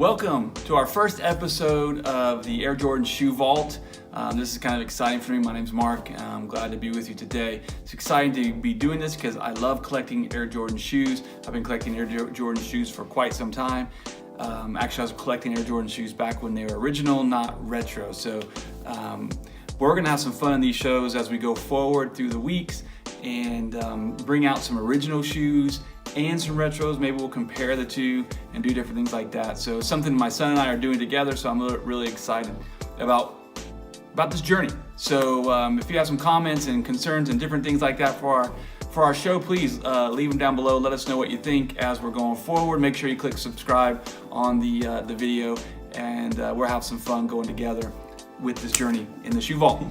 Welcome to our first episode of the Air Jordan Shoe Vault. This is kind of exciting for me. My name's Mark. I'm glad to be with you today. It's exciting to be doing this because I love collecting Air Jordan shoes. I've been collecting Air Jordan shoes for quite some time. Actually, I was collecting Air Jordan shoes back when they were original, not retro. So we're gonna have some fun in these shows as we go forward through the weeks and bring out some original shoes and some retros. Maybe we'll compare the two and do different things like that. So it's something my son and I are doing together, so I'm really excited about this journey. So if you have some comments and concerns and different things like that for our show, please leave them down below. Let us know what you think as we're going forward. Make sure you click subscribe on the video, and we'll have some fun going together with this journey in the Shoe Vault.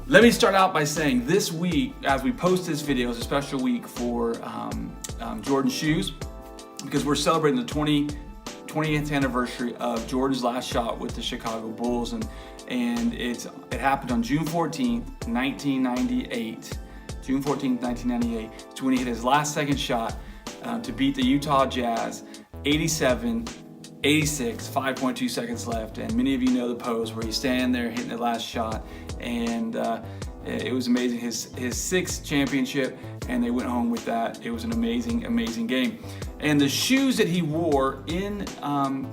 Let me start out by saying this week, as we post this video, is a special week for Jordan shoes, because we're celebrating the 20th anniversary of Jordan's last shot with the Chicago Bulls, and it happened on June 14th, 1998. June 14th, 1998. It's when he hit his last second shot to beat the Utah Jazz 87-86, 5.2 seconds left. And many of you know the pose where he's standing there hitting the last shot, and it was amazing. His sixth championship, and they went home with that. It was an amazing game. And the shoes that he wore in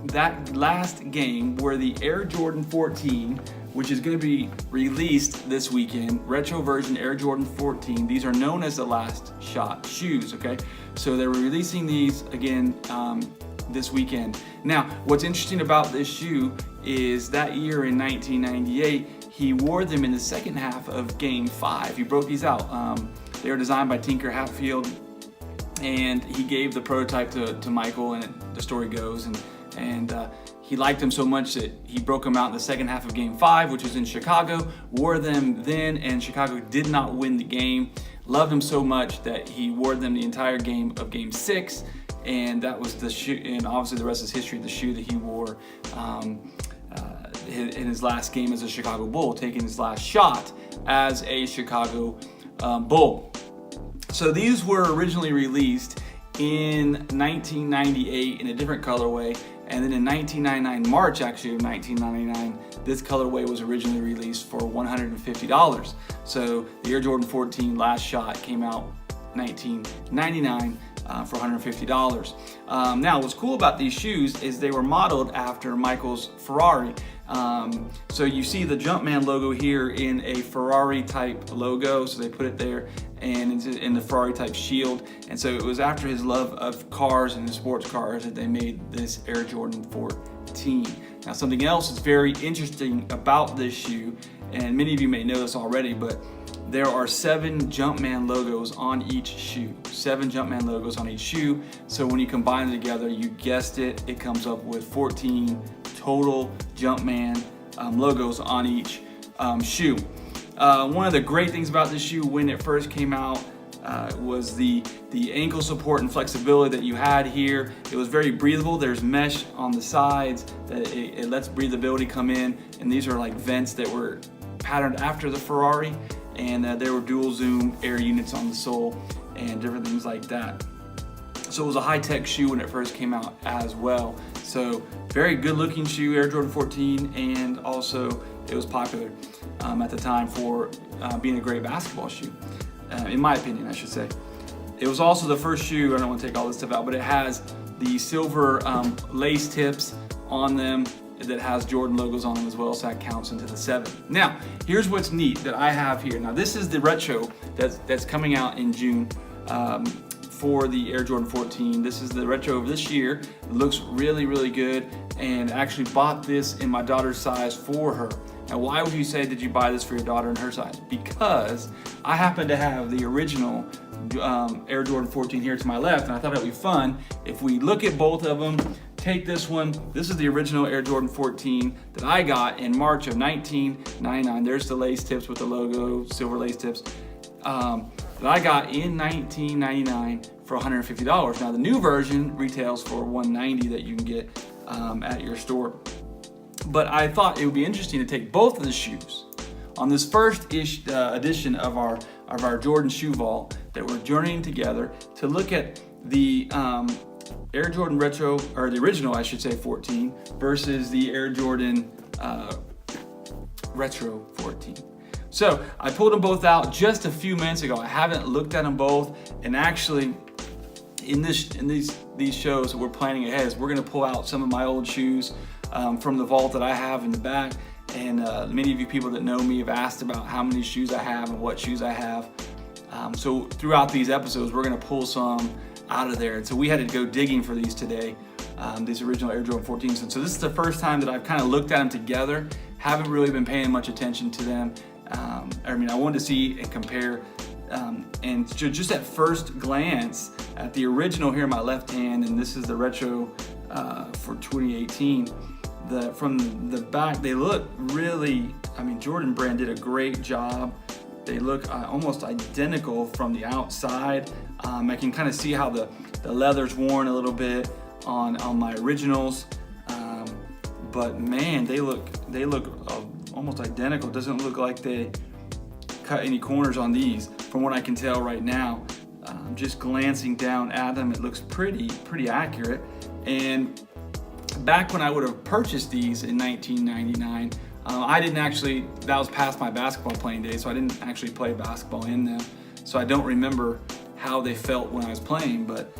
that last game were the Air Jordan 14, which is going to be released this weekend. Retro version Air Jordan 14. These are known as the last shot shoes, okay? So they were releasing these again this weekend. Now, what's interesting about this shoe is that year in 1998, he wore them in the second half of Game 5. He broke these out. They were designed by Tinker Hatfield, and he gave the prototype to Michael, and the story goes, and he liked them so much that he broke them out in the second half of Game 5, which was in Chicago, wore them then, and Chicago did not win the game. Loved them so much that he wore them the entire game of Game 6, and that was the shoe, and obviously the rest is history, the shoe that he wore in his last game as a Chicago Bull, taking his last shot as a Chicago Bull. So these were originally released in 1998 in a different colorway, and then in 1999, March actually of 1999, this colorway was originally released for $150. So the Air Jordan 14 last shot came out 1999 for $150. Now, what's cool about these shoes is they were modeled after Michael's Ferrari. So you see the Jumpman logo here in a Ferrari type logo, so they put it there, and it's in the Ferrari type shield. And so it was after his love of cars and his sports cars that they made this Air Jordan 14. Now, something else that's very interesting about this shoe, and many of you may know this already, but there are 7 Jumpman logos on each shoe. 7 Jumpman logos on each shoe. So when you combine them together, you guessed it, it comes up with 14 total Jumpman logos on each shoe. One of the great things about this shoe when it first came out was the ankle support and flexibility that you had here. It was very breathable. There's mesh on the sides that it lets breathability come in, and these are like vents that were patterned after the Ferrari, and there were dual zoom air units on the sole and different things like that. So it was a high-tech shoe when it first came out as well. So very good looking shoe, Air Jordan 14, and also it was popular at the time for being a great basketball shoe, in my opinion, I should say. It was also the first shoe, I don't want to take all this stuff out, but it has the silver lace tips on them that has Jordan logos on them as well, so that counts into the 7. Now, here's what's neat that I have here. Now, this is the retro that's coming out in June for the Air Jordan 14. This is the retro of this year. It looks really good, and I actually bought this in my daughter's size for her. Now, why would you say did you buy this for your daughter in her size? Because I happen to have the original Air Jordan 14 here to my left, and I thought it'd be fun if we look at both of them. Take this one. This is the original Air Jordan 14 that I got in March of 1999. There's the lace tips with the logo, silver lace tips, that I got in 1999 for $150. Now the new version retails for $190 that you can get at your store. But I thought it would be interesting to take both of the shoes on this first edition of our Jordan Shoe Vault that we're journeying together to look at the Air Jordan Retro, or the original, I should say, 14 versus the Air Jordan Retro 14. So I pulled them both out just a few minutes ago. I haven't looked at them both, and actually, in these shows that we're planning ahead, is we're going to pull out some of my old shoes from the vault that I have in the back. And many of you people that know me have asked about how many shoes I have and what shoes I have. So throughout these episodes, we're going to pull some out of there. And so we had to go digging for these today, these original Air Jordan 14s. And so this is the first time that I've kind of looked at them together. Haven't really been paying much attention to them. I wanted to see and compare. And just at first glance at the original here in my left hand, and this is the retro for 2018. From the back, they look really, Jordan Brand did a great job. They look almost identical from the outside. I can kind of see how the leather's worn a little bit on my originals. But man, they look almost identical. It doesn't look like they cut any corners on these from what I can tell right now. Just glancing down at them, it looks pretty accurate. And back when I would have purchased these in 1999, I didn't actually, that was past my basketball playing days, so I didn't actually play basketball in them. So I don't remember how they felt when I was playing, but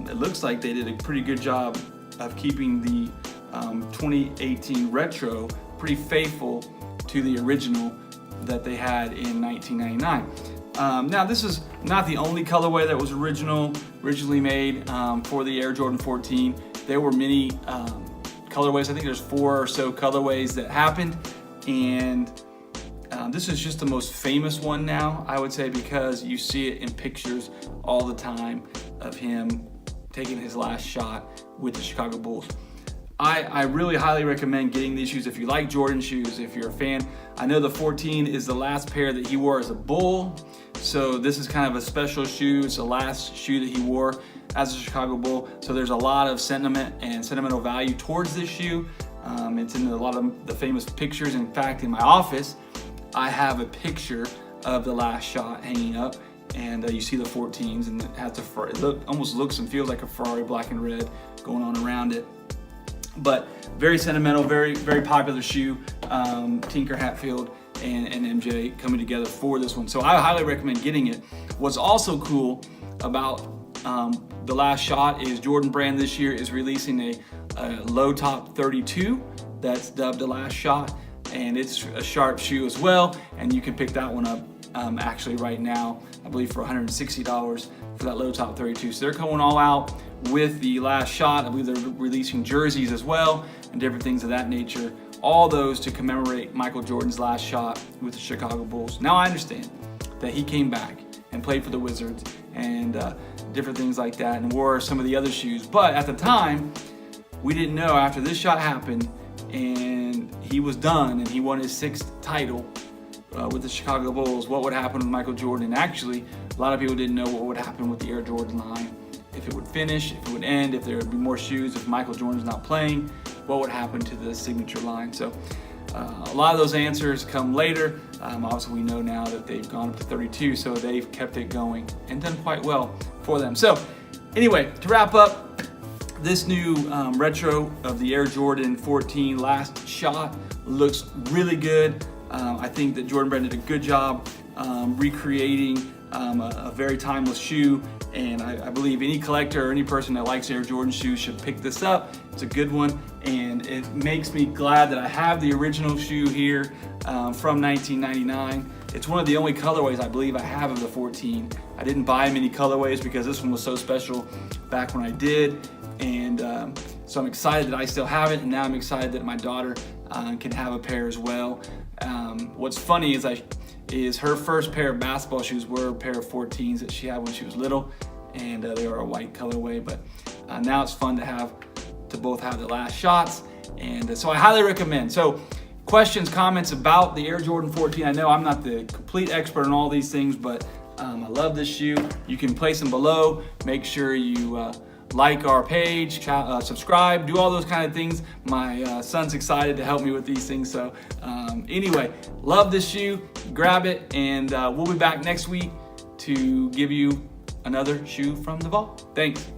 it looks like they did a pretty good job of keeping the 2018 retro pretty faithful to the original that they had in 1999. Now this is not the only colorway that was originally made for the Air Jordan 14. There were many colorways. I think there's 4 or so colorways that happened, and this is just the most famous one now, I would say, because you see it in pictures all the time of him taking his last shot with the Chicago Bulls. I really highly recommend getting these shoes if you like Jordan shoes, if you're a fan. I know the 14 is the last pair that he wore as a Bull, so this is kind of a special shoe. It's the last shoe that he wore as a Chicago Bull, so there's a lot of sentiment and sentimental value towards this shoe. It's in a lot of the famous pictures. In fact, in my office, I have a picture of the last shot hanging up, and you see the 14s, and it has almost looks and feels like a Ferrari black and red going on around it. But very sentimental, very popular shoe. Tinker Hatfield and MJ coming together for this one, so I highly recommend getting it. What's also cool about the last shot is Jordan Brand this year is releasing a low top 32 that's dubbed the last shot, and it's a sharp shoe as well, and you can pick that one up actually right now, I believe for $160 for that low top 32. So they're going all out with the last shot. I believe they're releasing jerseys as well and different things of that nature, all those to commemorate Michael Jordan's last shot with the Chicago Bulls. Now I understand that he came back and played for the Wizards and different things like that and wore some of the other shoes, but at the time we didn't know, after this shot happened and he was done and he won his 6th title with the Chicago Bulls, what would happen with Michael Jordan. And actually, a lot of people didn't know what would happen with the Air Jordan line. If it would finish, if it would end, if there would be more shoes, if Michael Jordan's not playing, what would happen to the signature line. So a lot of those answers come later. Obviously, we know now that they've gone up to 32, so they've kept it going and done quite well for them. So anyway, to wrap up, this new retro of the Air Jordan 14 last shot looks really good. I think that Jordan Brand did a good job recreating a very timeless shoe, and I believe any collector or any person that likes Air Jordan shoes should pick this up. It's a good one, and it makes me glad that I have the original shoe here from 1999. It's one of the only colorways I believe I have of the 14. I didn't buy many colorways because this one was so special back when I did, and so I'm excited that I still have it, and now I'm excited that my daughter can have a pair as well. What's funny is her first pair of basketball shoes were a pair of 14s that she had when she was little, and they are a white colorway, but now it's fun to both have the last shots, and so I highly recommend. So questions, comments about the Air Jordan 14. I know I'm not the complete expert on all these things, but I love this shoe. You can place them below. Make sure you like our page, subscribe, do all those kind of things. My son's excited to help me with these things. So anyway, love this shoe, grab it, and we'll be back next week to give you another shoe from the vault. Thanks.